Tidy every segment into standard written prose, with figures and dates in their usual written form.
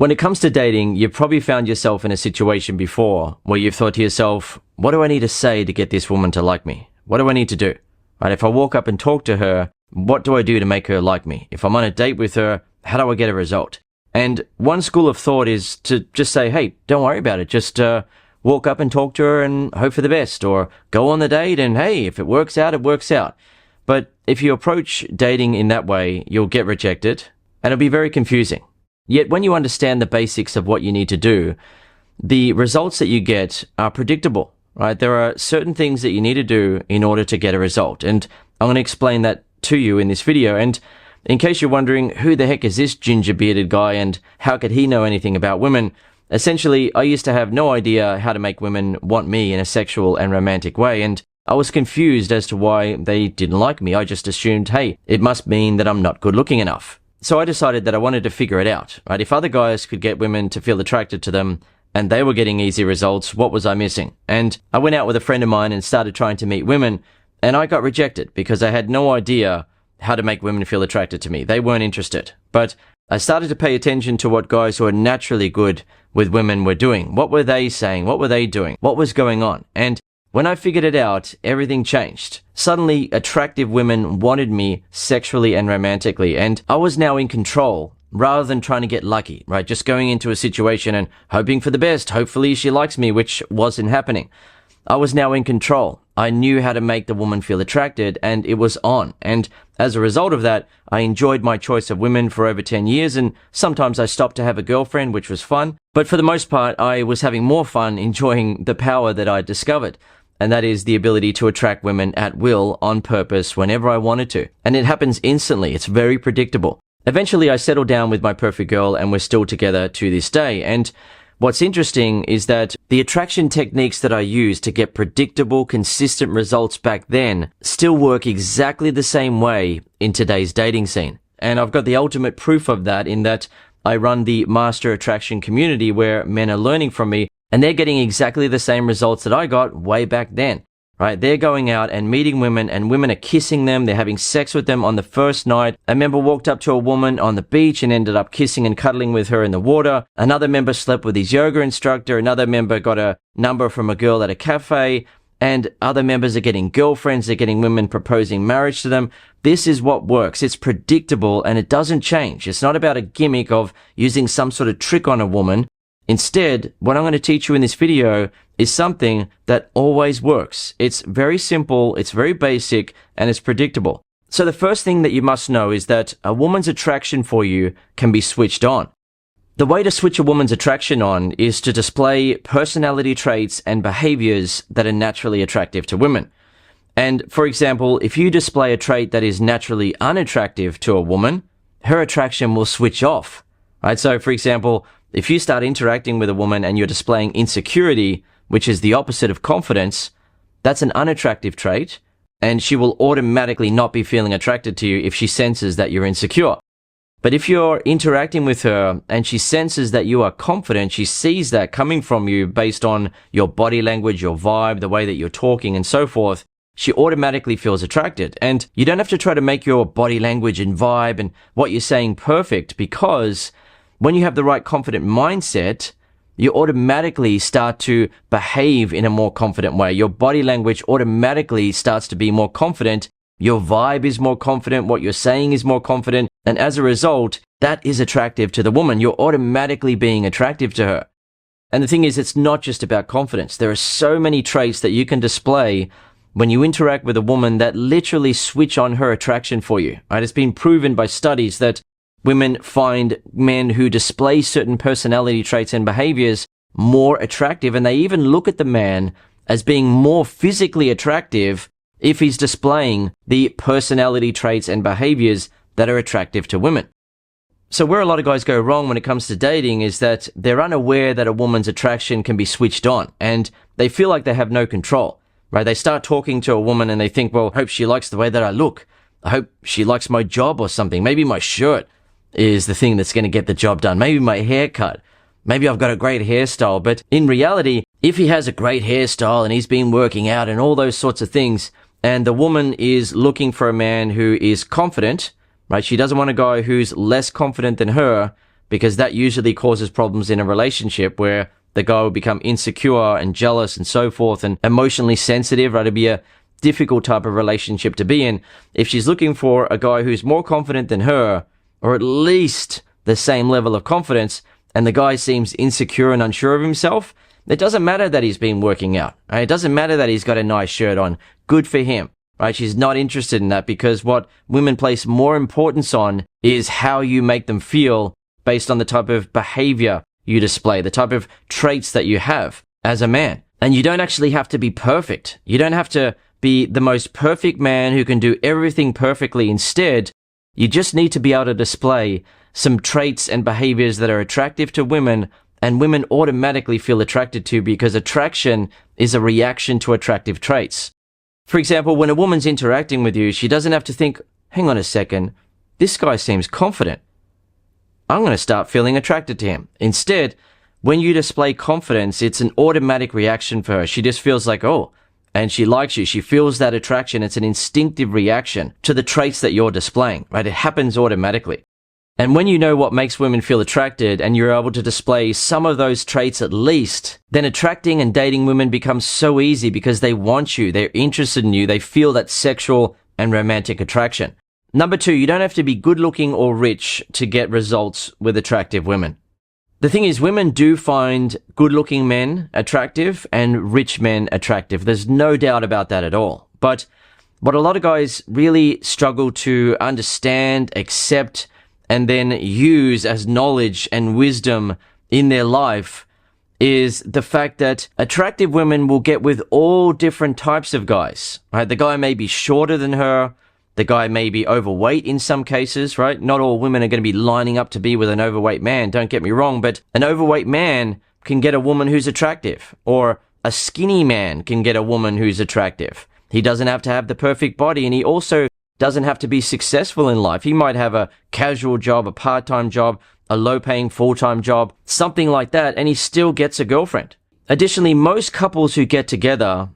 When it comes to dating, you've probably found yourself in a situation before where you've thought to yourself, what do I need to say to get this woman to like me? What do I need to do? Right? If I walk up and talk to her, what do I do to make her like me? If I'm on a date with her, how do I get a result? And one school of thought is to just say, hey, don't worry about it. Just walk up and talk to her and hope for the best, or go on the date and hey, if it works out, it works out. But if you approach dating in that way, you'll get rejected and it'll be very confusing. Yet when you understand the basics of what you need to do, the results that you get are predictable, right? There are certain things that you need to do in order to get a result. And I'm going to explain that to you in this video. And in case you're wondering, who the heck is this ginger-bearded guy and how could he know anything about women? Essentially, I used to have no idea how to make women want me in a sexual and romantic way. And I was confused as to why they didn't like me. I just assumed, hey, it must mean that I'm not good looking enough. So I decided that I wanted to figure it out, right? If other guys could get women to feel attracted to them and they were getting easy results, what was I missing? And I went out with a friend of mine and started trying to meet women, and I got rejected because I had no idea how to make women feel attracted to me. They weren't interested. But I started to pay attention to what guys who are naturally good with women were doing. What were they saying? What were they doing? What was going on? And when I figured it out, everything changed. Suddenly, attractive women wanted me sexually and romantically, and I was now in control rather than trying to get lucky, right? Just going into a situation and hoping for the best. Hopefully she likes me, which wasn't happening. I was now in control. I knew how to make the woman feel attracted, and it was on. And as a result of that, I enjoyed my choice of women for over 10 years, and sometimes I stopped to have a girlfriend, which was fun. But for the most part, I was having more fun enjoying the power that I discovered. And that is the ability to attract women at will, on purpose, whenever I wanted to. And it happens instantly. It's very predictable. Eventually, I settled down with my perfect girl, and we're still together to this day. And what's interesting is that the attraction techniques that I used to get predictable, consistent results back then still work exactly the same way in today's dating scene. And I've got the ultimate proof of that in that I run the Master Attraction community where men are learning from me, and they're getting exactly the same results that I got way back then, right? They're going out and meeting women, and women are kissing them. They're having sex with them on the first night. A member walked up to a woman on the beach and ended up kissing and cuddling with her in the water. Another member slept with his yoga instructor. Another member got a number from a girl at a cafe. And other members are getting girlfriends. They're getting women proposing marriage to them. This is what works. It's predictable and it doesn't change. It's not about a gimmick of using some sort of trick on a woman. Instead, what I'm going to teach you in this video is something that always works. It's very simple, it's very basic, and it's predictable. So the first thing that you must know is that a woman's attraction for you can be switched on. The way to switch a woman's attraction on is to display personality traits and behaviors that are naturally attractive to women. And for example, if you display a trait that is naturally unattractive to a woman, her attraction will switch off. Right? So for example, if you start interacting with a woman and you're displaying insecurity, which is the opposite of confidence, that's an unattractive trait, and she will automatically not be feeling attracted to you if she senses that you're insecure. But if you're interacting with her and she senses that you are confident, she sees that coming from you based on your body language, your vibe, the way that you're talking and so forth, she automatically feels attracted. And you don't have to try to make your body language and vibe and what you're saying perfect, because when you have the right confident mindset, you automatically start to behave in a more confident way. Your body language automatically starts to be more confident. Your vibe is more confident. What you're saying is more confident. And as a result, that is attractive to the woman. You're automatically being attractive to her. And the thing is, it's not just about confidence. There are so many traits that you can display when you interact with a woman that literally switch on her attraction for you. Right? It's been proven by studies that women find men who display certain personality traits and behaviors more attractive, and they even look at the man as being more physically attractive if he's displaying the personality traits and behaviors that are attractive to women. So where a lot of guys go wrong when it comes to dating is that they're unaware that a woman's attraction can be switched on, and they feel like they have no control, right? They start talking to a woman and they think, well, I hope she likes the way that I look. I hope she likes my job or something. Maybe my shirt is the thing that's going to get the job done. Maybe my haircut. Maybe I've got a great hairstyle. But in reality, if he has a great hairstyle and he's been working out and all those sorts of things, and the woman is looking for a man who is confident, right? She doesn't want a guy who's less confident than her, because that usually causes problems in a relationship where the guy will become insecure and jealous and so forth and emotionally sensitive, right? It'd be a difficult type of relationship to be in. If she's looking for a guy who's more confident than her, or at least the same level of confidence, and the guy seems insecure and unsure of himself, it doesn't matter that he's been working out. Right? It doesn't matter that he's got a nice shirt on. Good for him. Right? She's not interested in that, because what women place more importance on is how you make them feel based on the type of behavior you display, the type of traits that you have as a man. And you don't actually have to be perfect. You don't have to be the most perfect man who can do everything perfectly. Instead, you just need to be able to display some traits and behaviors that are attractive to women, and women automatically feel attracted to, because attraction is a reaction to attractive traits. For example, when a woman's interacting with you, she doesn't have to think, hang on a second, this guy seems confident. I'm going to start feeling attracted to him. Instead, when you display confidence, it's an automatic reaction for her. She just feels like, oh, and she likes you. She feels that attraction. It's an instinctive reaction to the traits that you're displaying, right? It happens automatically. And when you know what makes women feel attracted, and you're able to display some of those traits at least, then attracting and dating women becomes so easy, because they want you, they're interested in you, they feel that sexual and romantic attraction. Number 2, you don't have to be good looking or rich to get results with attractive women. The thing is, women do find good looking men attractive and rich men attractive. There's no doubt about that at all. But what a lot of guys really struggle to understand, accept, and then use as knowledge and wisdom in their life is the fact that attractive women will get with all different types of guys, right? The guy may be shorter than her. The guy may be overweight in some cases, right? Not all women are going to be lining up to be with an overweight man, don't get me wrong, but an overweight man can get a woman who's attractive, or a skinny man can get a woman who's attractive. He doesn't have to have the perfect body, and he also doesn't have to be successful in life. He might have a casual job, a part-time job, a low-paying full-time job, something like that, and he still gets a girlfriend. Additionally, most couples who get together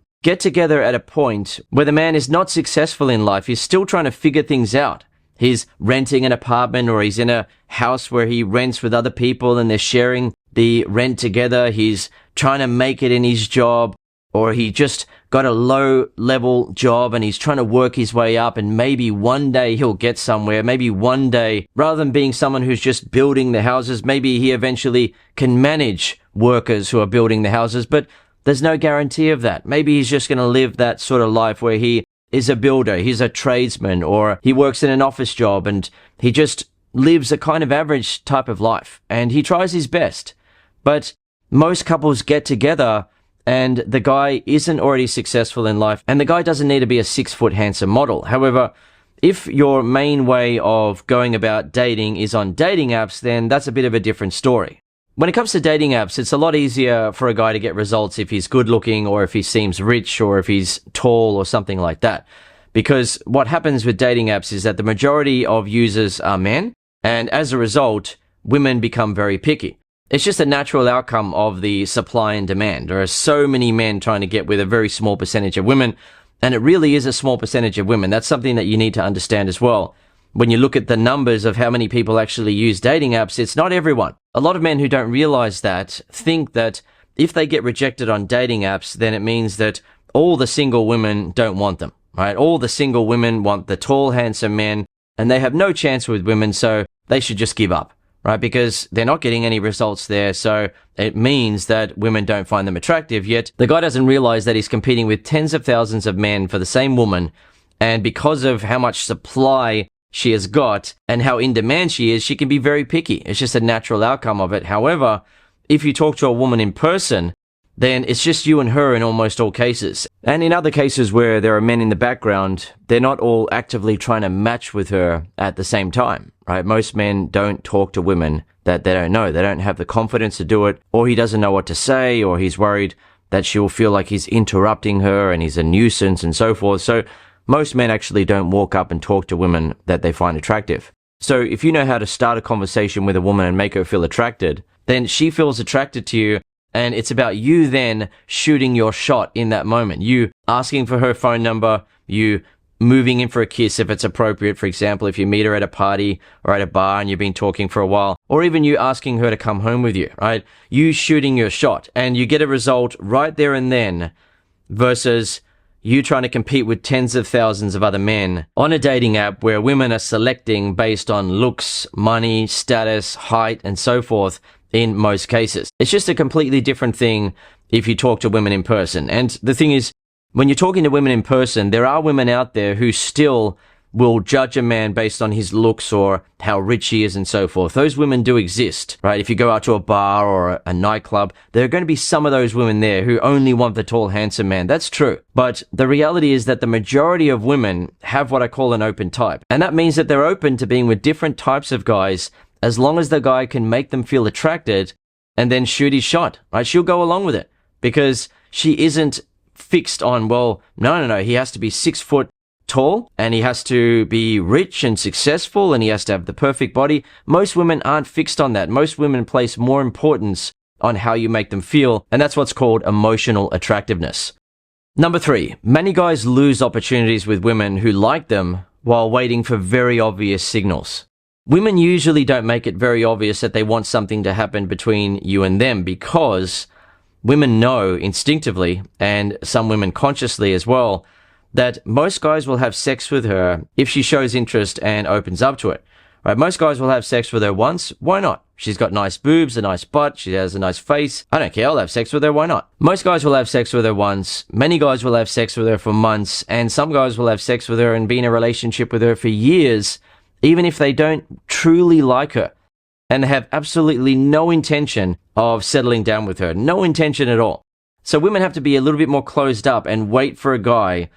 at a point where the man is not successful in life. He's still trying to figure things out. He's renting an apartment, or he's in a house where he rents with other people and they're sharing the rent together. He's trying to make it in his job, or he just got a low-level job and he's trying to work his way up, and maybe one day he'll get somewhere. Maybe one day, rather than being someone who's just building the houses, maybe he eventually can manage workers who are building the houses, but there's no guarantee of that. Maybe he's just going to live that sort of life where he is a builder, he's a tradesman, or he works in an office job, and he just lives a kind of average type of life, and he tries his best. But most couples get together and the guy isn't already successful in life, and the guy doesn't need to be a 6-foot handsome model. However, if your main way of going about dating is on dating apps, then that's a bit of a different story. When it comes to dating apps, it's a lot easier for a guy to get results if he's good looking, or if he seems rich, or if he's tall, or something like that. Because what happens with dating apps is that the majority of users are men, and as a result, women become very picky. It's just a natural outcome of the supply and demand. There are so many men trying to get with a very small percentage of women, and it really is a small percentage of women. That's something that you need to understand as well. When you look at the numbers of how many people actually use dating apps, it's not everyone. A lot of men who don't realize that think that if they get rejected on dating apps, then it means that all the single women don't want them, right? All the single women want the tall, handsome men, and they have no chance with women, so they should just give up, right? Because they're not getting any results there, so it means that women don't find them attractive. Yet the guy doesn't realize that he's competing with tens of thousands of men for the same woman, and because of how much supply she has got and how in demand she is, she can be very picky. It's just a natural outcome of it. However, if you talk to a woman in person, then it's just you and her in almost all cases. And in other cases where there are men in the background, they're not all actively trying to match with her at the same time, right? Most men don't talk to women that they don't know. They don't have the confidence to do it, or he doesn't know what to say, or he's worried that she'll feel like he's interrupting her and he's a nuisance and so forth. So most men actually don't walk up and talk to women that they find attractive. So if you know how to start a conversation with a woman and make her feel attracted, then she feels attracted to you, and it's about you then shooting your shot in that moment. You asking for her phone number, you moving in for a kiss if it's appropriate. For example, if you meet her at a party or at a bar and you've been talking for a while, or even you asking her to come home with you, right? You shooting your shot and you get a result right there and then versus you trying to compete with tens of thousands of other men on a dating app where women are selecting based on looks, money, status, height, and so forth in most cases. It's just a completely different thing if you talk to women in person. And the thing is, when you're talking to women in person, there are women out there who still will judge a man based on his looks or how rich he is and so forth. Those women do exist, right? If you go out to a bar or a nightclub, there are going to be some of those women there who only want the tall, handsome man. That's true. But the reality is that the majority of women have what I call an open type. And that means that they're open to being with different types of guys as long as the guy can make them feel attracted and then shoot his shot, right? She'll go along with it because she isn't fixed on, well, no, he has to be 6 foot tall and he has to be rich and successful and he has to have the perfect body. Most women aren't fixed on that. Most women place more importance on how you make them feel, and that's what's called emotional attractiveness. Number 3, many guys lose opportunities with women who like them while waiting for very obvious signals. Women usually don't make it very obvious that they want something to happen between you and them because women know instinctively, and some women consciously as well, that most guys will have sex with her if she shows interest and opens up to it. Right? Most guys will have sex with her once. Why not? She's got nice boobs, a nice butt, she has a nice face. I don't care, I'll have sex with her, why not? Most guys will have sex with her once. Many guys will have sex with her for months, and some guys will have sex with her and be in a relationship with her for years, even if they don't truly like her and have absolutely no intention of settling down with her. No intention at all. So women have to be a little bit more closed up and wait for a guy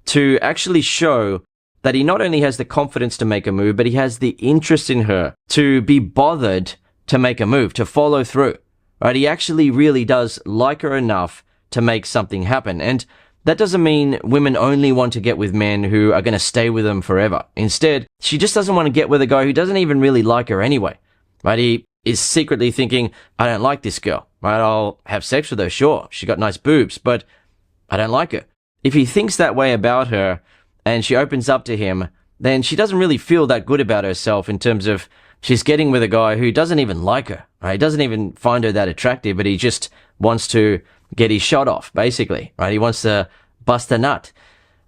to actually show that he not only has the confidence to make a move, but he has the interest in her to be bothered to make a move, to follow through, right? He actually really does like her enough to make something happen. And that doesn't mean women only want to get with men who are going to stay with them forever. Instead, she just doesn't want to get with a guy who doesn't even really like her anyway, right? He is secretly thinking, I don't like this girl, right? I'll have sex with her, sure. She got nice boobs, but I don't like her. If he thinks that way about her and she opens up to him, then she doesn't really feel that good about herself in terms of she's getting with a guy who doesn't even like her, right? He doesn't even find her that attractive, but he just wants to get his shot off, basically, right? He wants to bust a nut,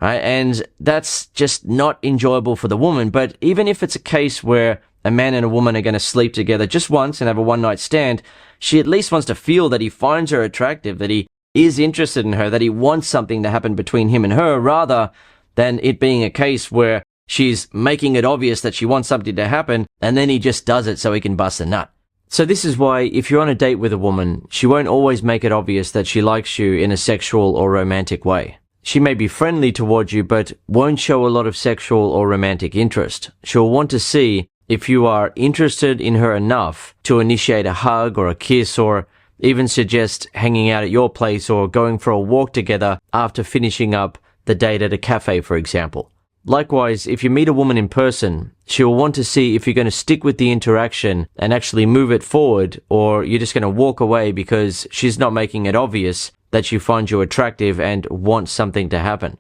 right? And that's just not enjoyable for the woman. But even if it's a case where a man and a woman are going to sleep together just once and have a one-night stand, she at least wants to feel that he finds her attractive, that he is interested in her, that he wants something to happen between him and her, rather than it being a case where she's making it obvious that she wants something to happen and then he just does it so he can bust a nut. So this is why if you're on a date with a woman, she won't always make it obvious that she likes you in a sexual or romantic way. She may be friendly towards you, but won't show a lot of sexual or romantic interest. She'll want to see if you are interested in her enough to initiate a hug or a kiss, or even suggest hanging out at your place or going for a walk together after finishing up the date at a cafe, for example. Likewise, if you meet a woman in person, she'll want to see if you're going to stick with the interaction and actually move it forward, or you're just going to walk away because she's not making it obvious that she finds you attractive and wants something to happen.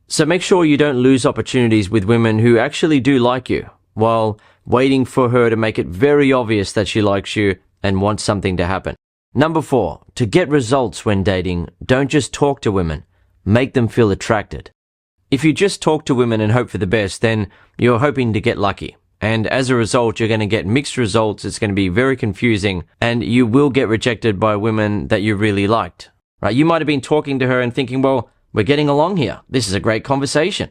So make sure you don't lose opportunities with women who actually do like you, while waiting for her to make it very obvious that she likes you and wants something to happen. Number 4, to get results when dating, don't just talk to women, make them feel attracted. If you just talk to women and hope for the best, then you're hoping to get lucky. And as a result, you're going to get mixed results. It's going to be very confusing, and you will get rejected by women that you really liked. Right? You might have been talking to her and thinking, well, we're getting along here. This is a great conversation.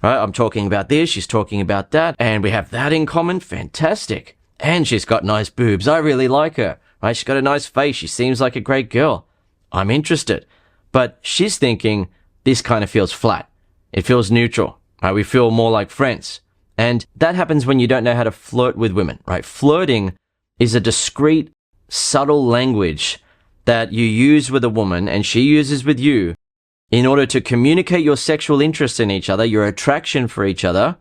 Right? I'm talking about this, she's talking about that, and we have that in common. Fantastic. And she's got nice boobs. I really like her. Right? She's got a nice face. She seems like a great girl. I'm interested. But she's thinking, this kind of feels flat. It feels neutral. Right? We feel more like friends. And that happens when you don't know how to flirt with women. Right? Flirting is a discreet, subtle language that you use with a woman and she uses with you in order to communicate your sexual interest in each other, your attraction for each other,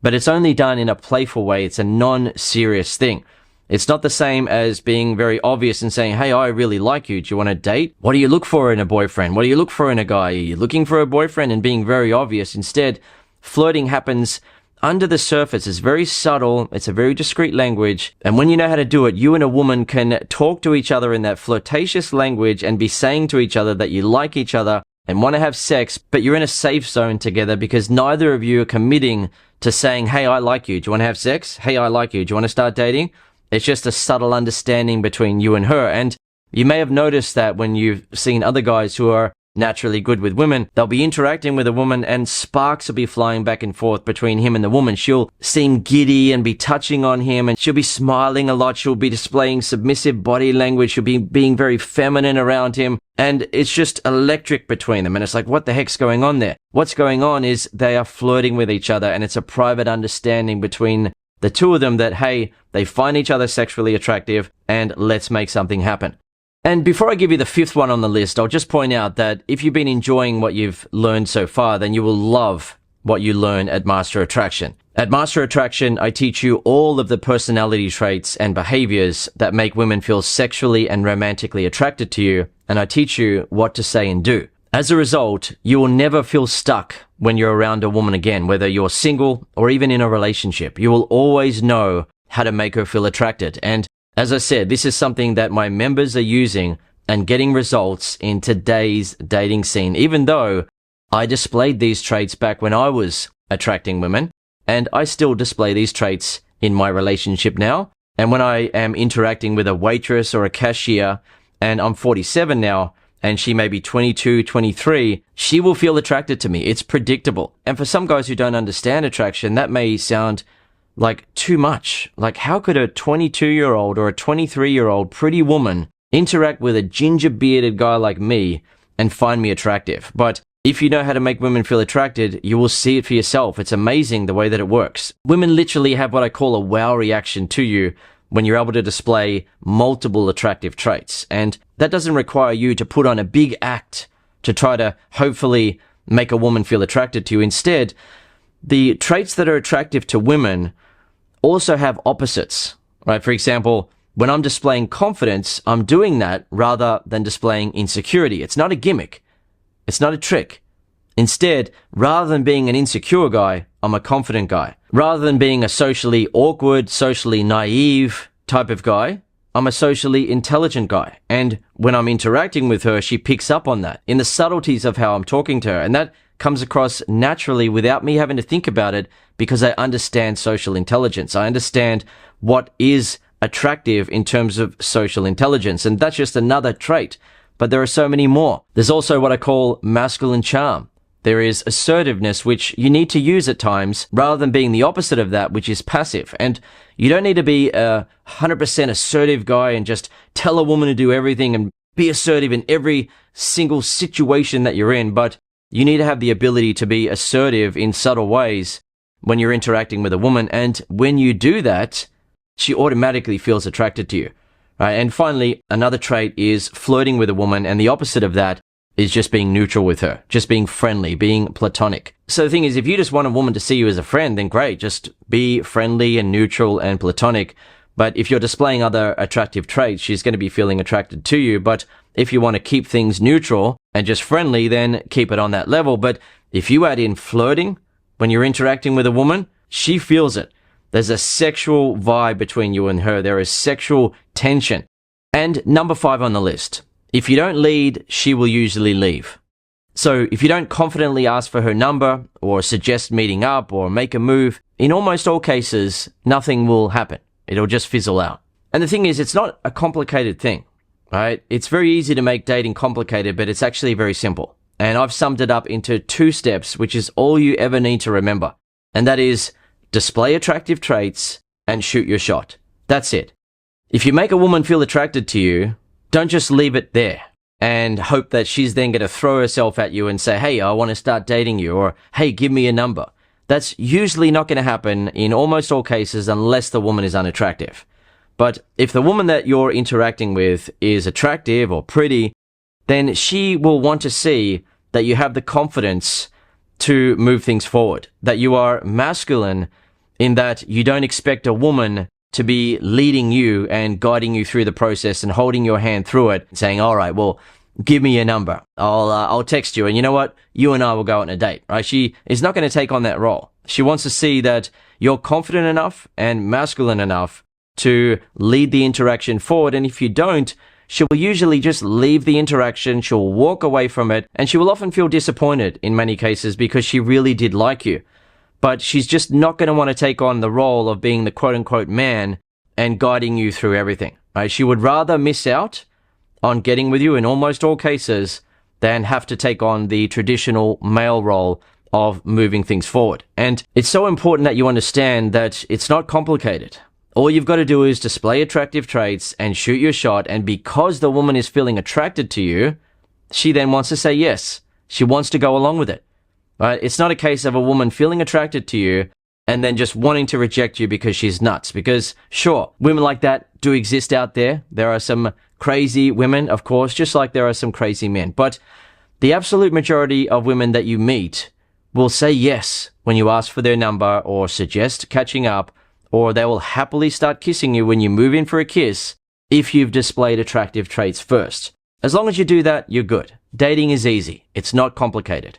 but it's only done in a playful way. It's a non-serious thing. It's not the same as being very obvious and saying, hey, I really like you. Do you want to date? What do you look for in a boyfriend? What do you look for in a guy? Are you looking for a boyfriend? And being very obvious. Instead, Flirting happens under the surface. It's very subtle. It's a very discreet language. And when you know how to do it, you and a woman can talk to each other in that flirtatious language and be saying to each other that you like each other and want to have sex, but you're in a safe zone together because neither of you are committing to saying, hey, I like you. Do you want to have sex? Hey, I like you. Do you want to start dating? It's just a subtle understanding between you and her. And you may have noticed that when you've seen other guys who are naturally good with women, they'll be interacting with a woman and sparks will be flying back and forth between him and the woman. She'll seem giddy and be touching on him, and she'll be smiling a lot. She'll be displaying submissive body language. She'll be being very feminine around him, and it's just electric between them. And it's like, what the heck's going on there? What's going on is they are flirting with each other, and it's a private understanding between the two of them that, hey, they find each other sexually attractive and let's make something happen. And before I give you the fifth one on the list, I'll just point out that if you've been enjoying what you've learned so far, then you will love what you learn at Master Attraction. At Master Attraction, I teach you all of the personality traits and behaviors that make women feel sexually and romantically attracted to you, and I teach you what to say and do. As a result, you will never feel stuck when you're around a woman again, whether you're single or even in a relationship. You will always know how to make her feel attracted. And as I said, this is something that my members are using and getting results in today's dating scene, even though I displayed these traits back when I was attracting women, and I still display these traits in my relationship now. And when I am interacting with a waitress or a cashier, and I'm 47 now, and she may be 22, 23, she will feel attracted to me. It's predictable. And for some guys who don't understand attraction, that may sound like too much. Like, how could a 22-year-old or a 23-year-old pretty woman interact with a ginger-bearded guy like me and find me attractive? But if you know how to make women feel attracted, you will see it for yourself. It's amazing the way that it works. Women literally have what I call a wow reaction to you when you're able to display multiple attractive traits. And that doesn't require you to put on a big act to try to hopefully make a woman feel attracted to you. Instead, the traits that are attractive to women also have opposites, right? For example, when I'm displaying confidence, I'm doing that rather than displaying insecurity. It's not a gimmick. It's not a trick. Instead, rather than being an insecure guy, I'm a confident guy. Rather than being a socially awkward, socially naive type of guy, I'm a socially intelligent guy. And when I'm interacting with her, she picks up on that in the subtleties of how I'm talking to her. And that comes across naturally without me having to think about it because I understand social intelligence. I understand what is attractive in terms of social intelligence. And that's just another trait. But there are so many more. There's also what I call masculine charm. There is assertiveness, which you need to use at times, rather than being the opposite of that, which is passive. And you don't need to be a 100% assertive guy and just tell a woman to do everything and be assertive in every single situation that you're in. But you need to have the ability to be assertive in subtle ways when you're interacting with a woman. And when you do that, she automatically feels attracted to you. Right? And finally, another trait is flirting with a woman. And the opposite of that is just being neutral with her, just being friendly, being platonic. So the thing is, if you just want a woman to see you as a friend, then great, just be friendly and neutral and platonic. But if you're displaying other attractive traits, she's going to be feeling attracted to you. But if you want to keep things neutral and just friendly, then keep it on that level. But if you add in flirting when you're interacting with a woman, she feels it. There's a sexual vibe between you and her. There is sexual tension. And number 5 on the list. If you don't lead, she will usually leave. So if you don't confidently ask for her number or suggest meeting up or make a move, in almost all cases, nothing will happen. It'll just fizzle out. And the thing is, it's not a complicated thing, right? It's very easy to make dating complicated, but it's actually very simple. And I've summed it up into 2 steps, which is all you ever need to remember. And that is display attractive traits and shoot your shot. That's it. If you make a woman feel attracted to you, don't just leave it there and hope that she's then going to throw herself at you and say, hey, I want to start dating you, or hey, give me a number. That's usually not going to happen in almost all cases unless the woman is unattractive. But if the woman that you're interacting with is attractive or pretty, then she will want to see that you have the confidence to move things forward, that you are masculine in that you don't expect a woman to be leading you and guiding you through the process and holding your hand through it and saying, all right, well, give me your number. I'll text you, and you know what? You and I will go on a date, right? She is not going to take on that role. She wants to see that you're confident enough and masculine enough to lead the interaction forward. And if you don't, she will usually just leave the interaction. She'll walk away from it, and she will often feel disappointed in many cases because she really did like you. But she's just not going to want to take on the role of being the quote-unquote man and guiding you through everything, right? She would rather miss out on getting with you in almost all cases than have to take on the traditional male role of moving things forward. And it's so important that you understand that it's not complicated. All you've got to do is display attractive traits and shoot your shot, and because the woman is feeling attracted to you, she then wants to say yes. She wants to go along with it. Right? It's not a case of a woman feeling attracted to you and then just wanting to reject you because she's nuts. Because sure, women like that do exist out there. There are some crazy women, of course, just like there are some crazy men. But the absolute majority of women that you meet will say yes when you ask for their number or suggest catching up, or they will happily start kissing you when you move in for a kiss if you've displayed attractive traits first. As long as you do that, you're good. Dating is easy. It's not complicated.